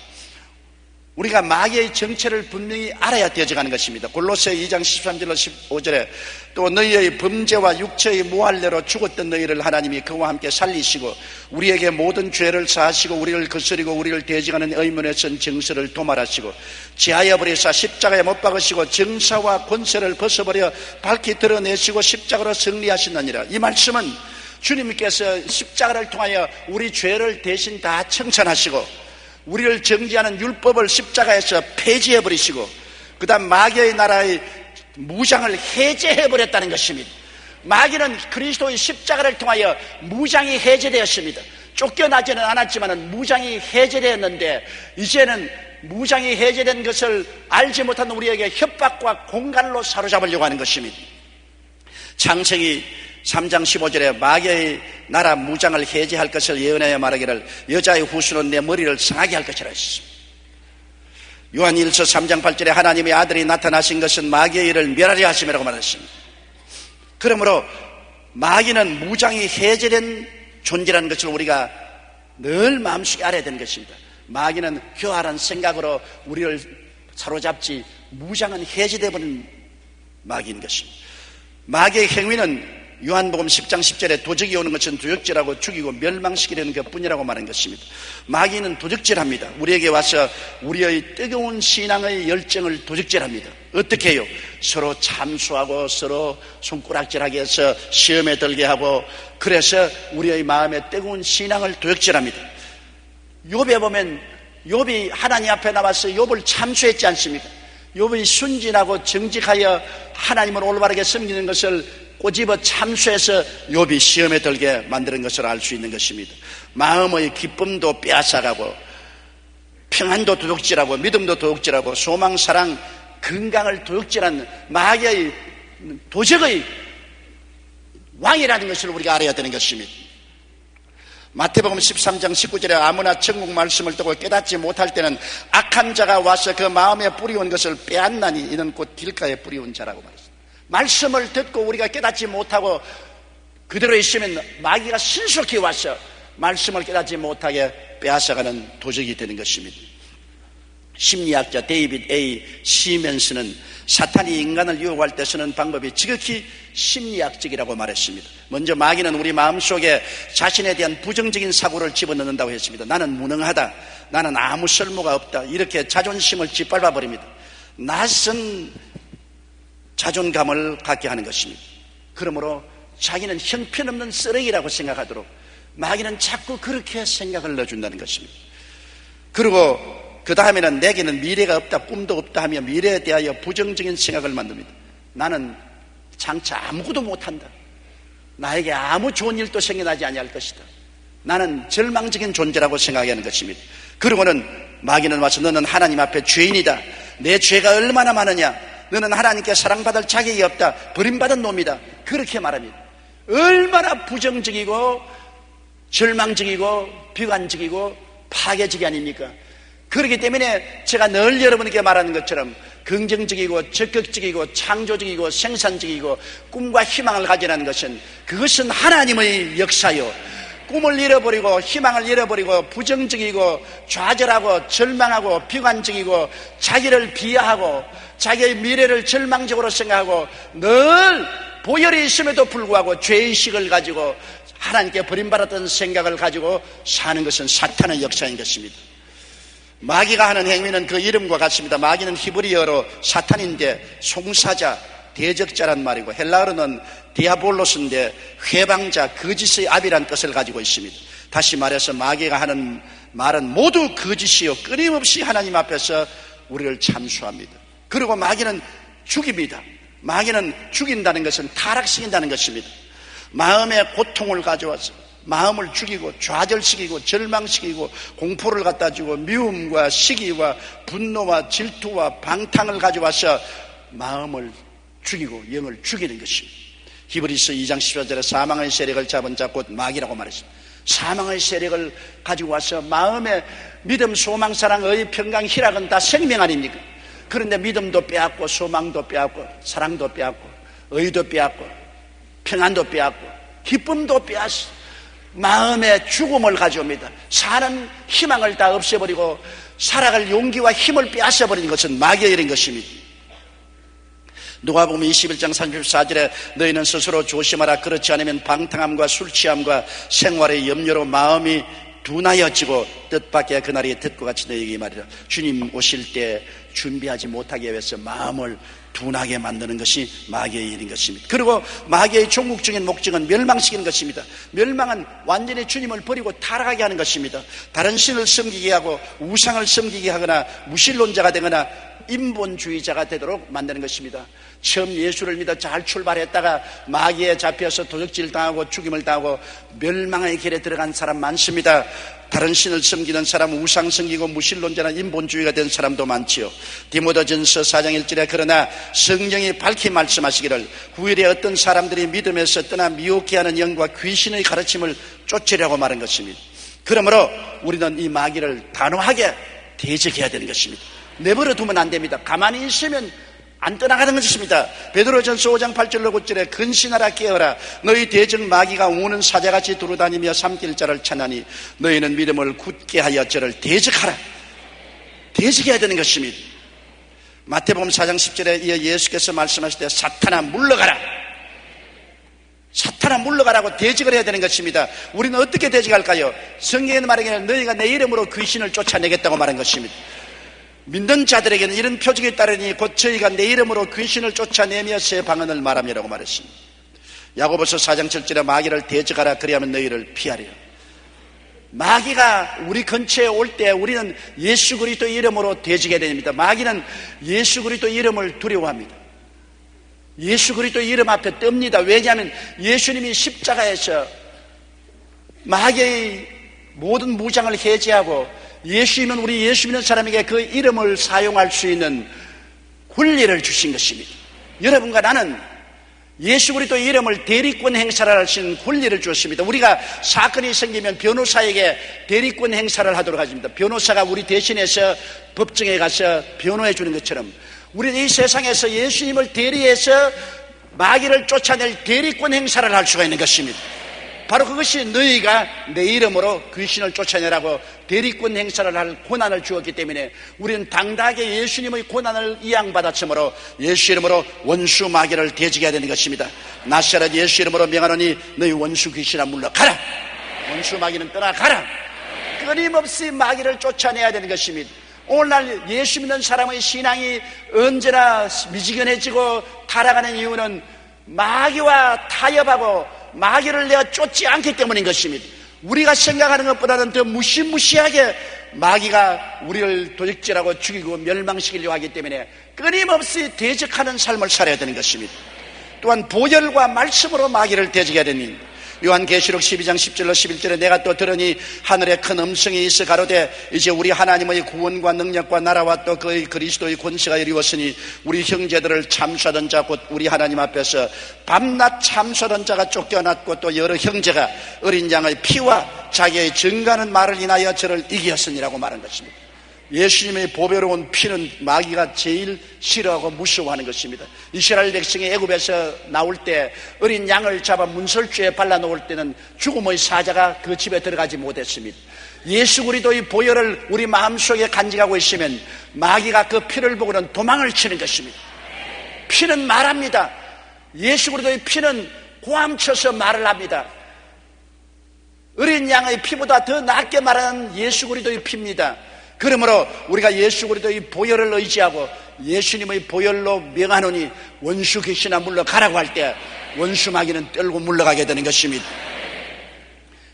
우리가 마귀의 정체를 분명히 알아야 대적하는 것입니다. 골로새 2장 13절로 15절에 또 너희의 범죄와 육체의 무할례로 죽었던 너희를 하나님이 그와 함께 살리시고 우리에게 모든 죄를 사하시고 우리를 거스리고 우리를 대적하는 의문에 쓴 정서를 도말하시고 제하여 버리사 십자가에 못 박으시고 정사와 권세를 벗어버려 밝히 드러내시고 십자가로 승리하시느니라. 이 말씀은 주님께서 십자가를 통하여 우리 죄를 대신 다 청산하시고 우리를 정죄하는 율법을 십자가에서 폐지해버리시고 그 다음 마귀의 나라의 무장을 해제해버렸다는 것입니다. 마귀는 그리스도의 십자가를 통하여 무장이 해제되었습니다. 쫓겨나지는 않았지만 무장이 해제되었는데 이제는 무장이 해제된 것을 알지 못한 우리에게 협박과 공갈로 사로잡으려고 하는 것입니다. 창세기 3장 15절에 마귀의 나라 무장을 해제할 것을 예언하여 말하기를 여자의 후수는 내 머리를 상하게 할 것이라 했습니다. 요한일서 3장 8절에 하나님의 아들이 나타나신 것은 마귀의 일을 멸하려 하심이라고 말했습니다. 그러므로 마귀는 무장이 해제된 존재라는 것을 우리가 늘 마음속에 알아야 되는 것입니다. 마귀는 교활한 생각으로 우리를 사로잡지 무장은 해제되어 버린 마귀인 것입니다. 마귀의 행위는 요한복음 10장 10절에 도적이 오는 것은 도적질하고 죽이고 멸망시키려는 것뿐이라고 말한 것입니다. 마귀는 도적질합니다. 우리에게 와서 우리의 뜨거운 신앙의 열정을 도적질합니다. 어떻게 해요? 서로 참수하고 서로 손가락질하게 해서 시험에 들게 하고 그래서 우리의 마음에 뜨거운 신앙을 도적질합니다. 욥에 보면 욥이 하나님 앞에 나와서 욥을 참수했지 않습니까? 욥이 순진하고 정직하여 하나님을 올바르게 섬기는 것을 꼬집어 참수해서 욥이 시험에 들게 만드는 것을 알 수 있는 것입니다. 마음의 기쁨도 빼앗아가고 평안도 도둑질하고 믿음도 도둑질하고 소망, 사랑, 건강을 도둑질한 마귀의 도적의 왕이라는 것을 우리가 알아야 되는 것입니다. 마태복음 13장 19절에 아무나 천국 말씀을 듣고 깨닫지 못할 때는 악한 자가 와서 그 마음에 뿌리온 것을 빼앗나니 이는 곧 길가에 뿌리온 자라고 말했습니다. 말씀을 듣고 우리가 깨닫지 못하고 그대로 있으면 마귀가 신속히 와서 말씀을 깨닫지 못하게 빼앗아가는 도적이 되는 것입니다. 심리학자 데이빗 A. 시멘스는 사탄이 인간을 유혹할 때 쓰는 방법이 지극히 심리학적이라고 말했습니다. 먼저 마귀는 우리 마음속에 자신에 대한 부정적인 사고를 집어넣는다고 했습니다. 나는 무능하다, 나는 아무 쓸모가 없다, 이렇게 자존심을 짓밟아 버립니다. 낯선 자존감을 갖게 하는 것입니다. 그러므로 자기는 형편없는 쓰레기라고 생각하도록 마귀는 자꾸 그렇게 생각을 넣어준다는 것입니다. 그리고 그 다음에는 내게는 미래가 없다, 꿈도 없다 하며 미래에 대하여 부정적인 생각을 만듭니다. 나는 장차 아무것도 못한다, 나에게 아무 좋은 일도 생겨나지 아니할 것이다, 나는 절망적인 존재라고 생각하는 것입니다. 그리고는 마귀는 와서 너는 하나님 앞에 죄인이다, 내 죄가 얼마나 많으냐, 너는 하나님께 사랑받을 자격이 없다, 버림받은 놈이다, 그렇게 말합니다. 얼마나 부정적이고 절망적이고 비관적이고 파괴적이 아닙니까? 그렇기 때문에 제가 늘 여러분에게 말하는 것처럼 긍정적이고 적극적이고 창조적이고 생산적이고 꿈과 희망을 가지라는 것은 그것은 하나님의 역사요. 꿈을 잃어버리고 희망을 잃어버리고 부정적이고 좌절하고 절망하고 비관적이고 자기를 비하하고 자기의 미래를 절망적으로 생각하고 늘 보혈이 있음에도 불구하고 죄의식을 가지고 하나님께 버림받았던 생각을 가지고 사는 것은 사탄의 역사인 것입니다. 마귀가 하는 행위는 그 이름과 같습니다. 마귀는 히브리어로 사탄인데 송사자, 대적자란 말이고 헬라어로는 디아볼로스인데 회방자, 거짓의 압이란 뜻을 가지고 있습니다. 다시 말해서 마귀가 하는 말은 모두 거짓이요 끊임없이 하나님 앞에서 우리를 참수합니다. 그리고 마귀는 죽입니다. 마귀는 죽인다는 것은 타락시킨다는 것입니다. 마음의 고통을 가져와서 마음을 죽이고 좌절시키고 절망시키고 공포를 갖다 주고 미움과 시기와 분노와 질투와 방탕을 가져와서 마음을 죽이고 영을 죽이는 것입니다. 히브리서 2장 14절에 사망의 세력을 잡은 자 곧 마귀라고 말했습니다. 사망의 세력을 가지고 와서 마음의 믿음, 소망, 사랑, 의, 평강, 희락은 다 생명 아닙니까? 그런데 믿음도 빼앗고 소망도 빼앗고 사랑도 빼앗고 의도 빼앗고 평안도 빼앗고 기쁨도 빼앗고 마음의 죽음을 가져옵니다. 사는 희망을 다 없애버리고 살아갈 용기와 힘을 빼앗아버리는 것은 마귀의 일인 것입니다. 누가복음 21장 34절에 너희는 스스로 조심하라. 그렇지 않으면 방탕함과 술취함과 생활의 염려로 마음이 둔하여지고 뜻밖의 그날이 듣고 같이 너희에게 말이라. 주님 오실 때 준비하지 못하게 위해서 마음을 둔하게 만드는 것이 마귀의 일인 것입니다. 그리고 마귀의 종국적인 목적은 멸망시키는 것입니다. 멸망은 완전히 주님을 버리고 타락하게 하는 것입니다. 다른 신을 섬기게 하고 우상을 섬기게 하거나 무신론자가 되거나 인본주의자가 되도록 만드는 것입니다. 처음 예수를 믿어 잘 출발했다가 마귀에 잡혀서 도적질 당하고 죽임을 당하고 멸망의 길에 들어간 사람 많습니다. 다른 신을 섬기는 사람, 우상 섬기고 무신론자나 인본주의가 된 사람도 많지요. 디모데전서 4장 1절에 그러나 성령이 밝히 말씀하시기를 후일에 어떤 사람들이 믿음에서 떠나 미혹해 하는 영과 귀신의 가르침을 쫓으려고 말한 것입니다. 그러므로 우리는 이 마귀를 단호하게 대적해야 되는 것입니다. 내버려 두면 안 됩니다. 가만히 있으면 안 떠나가는 것입니다. 베드로전서 5장 8절로 9절에 근신하라 깨어라. 너희 대적 마귀가 우는 사자같이 두루다니며 삼킬 자를 찾나니 너희는 믿음을 굳게 하여 저를 대적하라. 대적해야 되는 것입니다. 마태복음 4장 10절에 이어 예수께서 말씀하실 때 사탄아 물러가라. 사탄아 물러가라고 대적을 해야 되는 것입니다. 우리는 어떻게 대적할까요? 성경에 말하기를 너희가 내 이름으로 귀신을 쫓아내겠다고 말한 것입니다. 믿는 자들에게는 이런 표적이 따르니 곧 저희가 내 이름으로 귀신을 쫓아내며 새 방언을 말함이라고 말했습니다. 야고보서 4장 7절에 마귀를 대적하라. 그리하면 너희를 피하리라. 마귀가 우리 근처에 올 때 우리는 예수 그리스도의 이름으로 대적해야 됩니다. 마귀는 예수 그리스도의 이름을 두려워합니다. 예수 그리스도의 이름 앞에 떱니다. 왜냐하면 예수님이 십자가에서 마귀의 모든 무장을 해제하고 예수님은 우리 예수 믿는 사람에게 그 이름을 사용할 수 있는 권리를 주신 것입니다. 여러분과 나는 예수 그리스도의 이름을 대리권 행사를 할 수 있는 권리를 주었습니다. 우리가 사건이 생기면 변호사에게 대리권 행사를 하도록 하십니다. 변호사가 우리 대신해서 법정에 가서 변호해 주는 것처럼 우리는 이 세상에서 예수님을 대리해서 마귀를 쫓아낼 대리권 행사를 할 수가 있는 것입니다. 바로 그것이 너희가 내 이름으로 귀신을 쫓아내라고 대리권 행사를 할 권한을 주었기 때문에 우리는 당당하게 예수님의 권한을 이양받았으므로 예수 이름으로 원수 마귀를 대적해야 되는 것입니다. 나사렛 예수 이름으로 명하노니 너희 원수 귀신아 물러가라. 원수 마귀는 떠나가라. 끊임없이 마귀를 쫓아내야 되는 것입니다. 오늘날 예수 믿는 사람의 신앙이 언제나 미지근해지고 타락하는 이유는 마귀와 타협하고 마귀를 내가 쫓지 않기 때문인 것입니다. 우리가 생각하는 것보다는 더 무시무시하게 마귀가 우리를 도적질하고 죽이고 멸망시키려고 하기 때문에 끊임없이 대적하는 삶을 살아야 되는 것입니다. 또한 보혈과 말씀으로 마귀를 대적해야 되는 요한계시록 12장 10절로 11절에 내가 또 들으니 하늘에 큰 음성이 있어 가로되 이제 우리 하나님의 구원과 능력과 나라와 또 그의 그리스도의 권세가 이루었으니 우리 형제들을 참수하던 자 곧 우리 하나님 앞에서 밤낮 참수하던 자가 쫓겨났고 또 여러 형제가 어린 양의 피와 자기의 증거하는 말을 인하여 저를 이기었으니라고 말한 것입니다. 예수님의 보배로운 피는 마귀가 제일 싫어하고 무서워하는 것입니다. 이스라엘 백성이 애굽에서 나올 때 어린 양을 잡아 문설주에 발라놓을 때는 죽음의 사자가 그 집에 들어가지 못했습니다. 예수 그리스도의 보혈을 우리 마음속에 간직하고 있으면 마귀가 그 피를 보고는 도망을 치는 것입니다. 피는 말합니다. 예수 그리스도의 피는 고함쳐서 말을 합니다. 어린 양의 피보다 더 낫게 말하는 예수 그리스도의 피입니다. 그러므로 우리가 예수 그리스도의 보혈을 의지하고 예수님의 보혈로 명하노니 원수 귀신아 물러가라고 할 때 원수 마귀는 떨고 물러가게 되는 것입니다.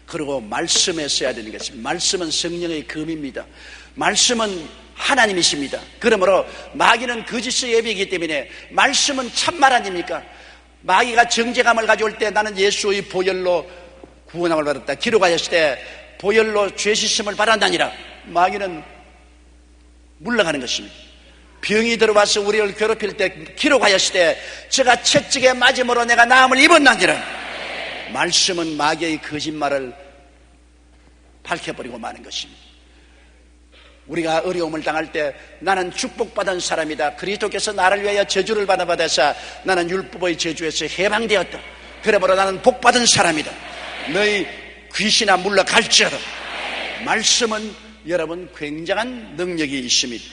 그리고 말씀에 써야 되는 것입니다. 말씀은 성령의 검입니다. 말씀은 하나님이십니다. 그러므로 마귀는 거짓의 예비이기 때문에 말씀은 참말 아닙니까? 마귀가 정죄감을 가져올 때 나는 예수의 보혈로 구원함을 받았다 기록하였을 때 보혈로 죄 씻음을 받았나니라. 마귀는 물러가는 것입니다. 병이 들어와서 우리를 괴롭힐 때 기록하였을 때 제가 채찍에 맞음으로 내가 나음을 입었나니라. 말씀은 마귀의 거짓말을 밝혀버리고 마는 것입니다. 우리가 어려움을 당할 때 나는 축복받은 사람이다. 그리스도께서 나를 위하여 저주를 받아서 나는 율법의 저주에서 해방되었다. 그러므로 나는 복받은 사람이다. 너희 귀신아 물러갈지어다. 말씀은 여러분 굉장한 능력이 있습니다.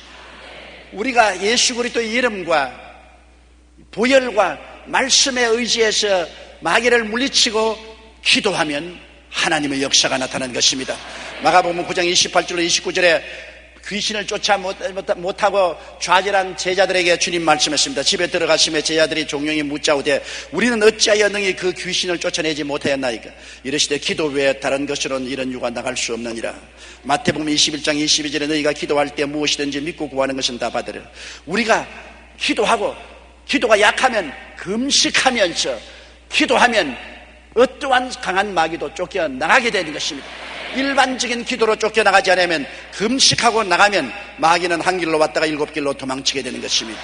우리가 예수 그리스도의 이름과 보혈과 말씀에 의지해서 마귀를 물리치고 기도하면 하나님의 역사가 나타나는 것입니다. 마가복음 9장 28절로 29절에 귀신을 쫓아 못하고 좌절한 제자들에게 주님 말씀했습니다. 집에 들어가시며 제자들이 종용이 묻자오되 우리는 어찌하여 능히 그 귀신을 쫓아내지 못하였나이까. 이르시되 기도 외에 다른 것으로는 이런 유가 나갈 수 없느니라. 마태복음 21장 22절에 너희가 기도할 때 무엇이든지 믿고 구하는 것은 다 받으리라. 우리가 기도하고 기도가 약하면 금식하면서 기도하면 어떠한 강한 마귀도 쫓겨나가게 되는 것입니다. 일반적인 기도로 쫓겨나가지 않으면 금식하고 나가면 마귀는 한 길로 왔다가 일곱 길로 도망치게 되는 것입니다.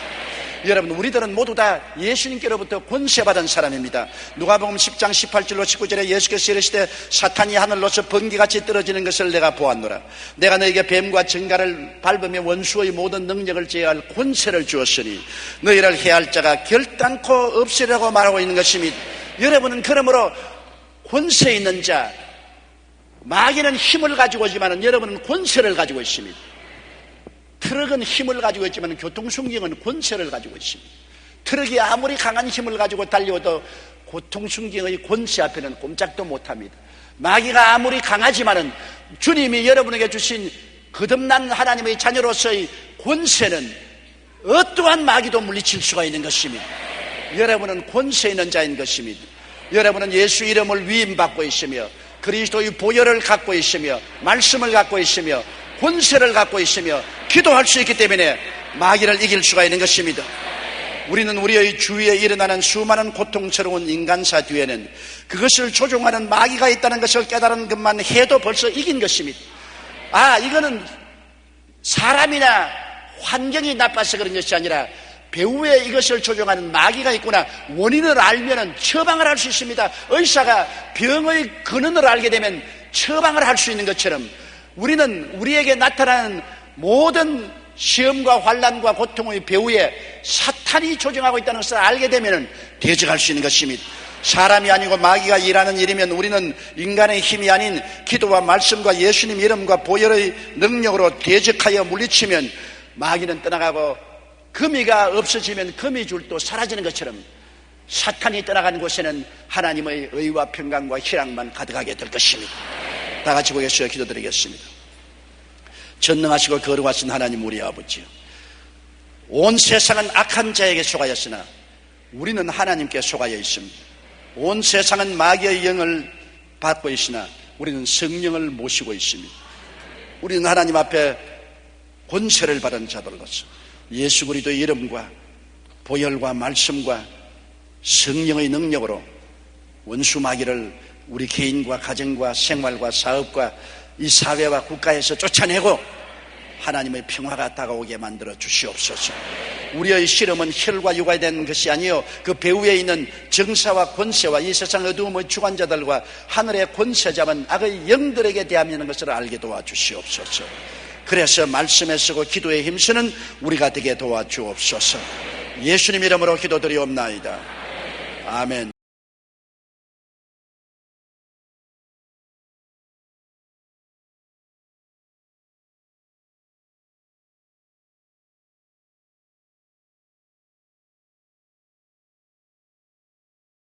여러분 우리들은 모두 다 예수님께로부터 권세받은 사람입니다. 누가복음 10장 18절로 19절에 예수께서 이르시되 사탄이 하늘로서 번개같이 떨어지는 것을 내가 보았노라. 내가 너에게 뱀과 정갈을 밟으며 원수의 모든 능력을 제어할 권세를 주었으니 너희를 해할 자가 결단코 없으리라고 말하고 있는 것입니다. 여러분은 그러므로 권세 있는 자, 마귀는 힘을 가지고 있지만 여러분은 권세를 가지고 있습니다. 트럭은 힘을 가지고 있지만 교통순경은 권세를 가지고 있습니다. 트럭이 아무리 강한 힘을 가지고 달려도 교통순경의 권세 앞에는 꼼짝도 못합니다. 마귀가 아무리 강하지만 주님이 여러분에게 주신 거듭난 하나님의 자녀로서의 권세는 어떠한 마귀도 물리칠 수가 있는 것입니다. 여러분은 권세 있는 자인 것입니다. 여러분은 예수 이름을 위임받고 있으며 그리스도의 보혈을 갖고 있으며 말씀을 갖고 있으며 권세를 갖고 있으며 기도할 수 있기 때문에 마귀를 이길 수가 있는 것입니다. 우리는 우리의 주위에 일어나는 수많은 고통스러운 인간사 뒤에는 그것을 조종하는 마귀가 있다는 것을 깨달은 것만 해도 벌써 이긴 것입니다. 이거는 사람이나 환경이 나빠서 그런 것이 아니라 배후에 이것을 조종하는 마귀가 있구나. 원인을 알면 처방을 할 수 있습니다. 의사가 병의 근원을 알게 되면 처방을 할 수 있는 것처럼 우리는 우리에게 나타나는 모든 시험과 환난과 고통의 배후에 사탄이 조종하고 있다는 것을 알게 되면 대적할 수 있는 것입니다. 사람이 아니고 마귀가 일하는 일이면 우리는 인간의 힘이 아닌 기도와 말씀과 예수님 이름과 보혈의 능력으로 대적하여 물리치면 마귀는 떠나가고 거미가 없어지면 거미줄도 사라지는 것처럼 사탄이 떠나가는 곳에는 하나님의 의와 평강과 희락만 가득하게 될 것입니다. 다 같이 보겠어요. 기도드리겠습니다. 전능하시고 거룩하신 하나님 우리 아버지요, 온 세상은 악한 자에게 속하였으나 우리는 하나님께 속하여 있습니다. 온 세상은 마귀의 영을 받고 있으나 우리는 성령을 모시고 있습니다. 우리는 하나님 앞에 권세를 받은 자들로서 예수 그리스도의 이름과 보혈과 말씀과 성령의 능력으로 원수 마귀를 우리 개인과 가정과 생활과 사업과 이 사회와 국가에서 쫓아내고 하나님의 평화가 다가오게 만들어 주시옵소서. 우리의 실험은 혈과 육이 되는 것이 아니요 그 배후에 있는 정사와 권세와 이 세상 어두움의 주관자들과 하늘의 권세 잡은 악의 영들에게 대함이라는 것을 알게 도와주시옵소서. 그래서 말씀에 쓰고 기도에 힘쓰는 우리가 되게 도와주옵소서. 예수님 이름으로 기도드리옵나이다. 아멘.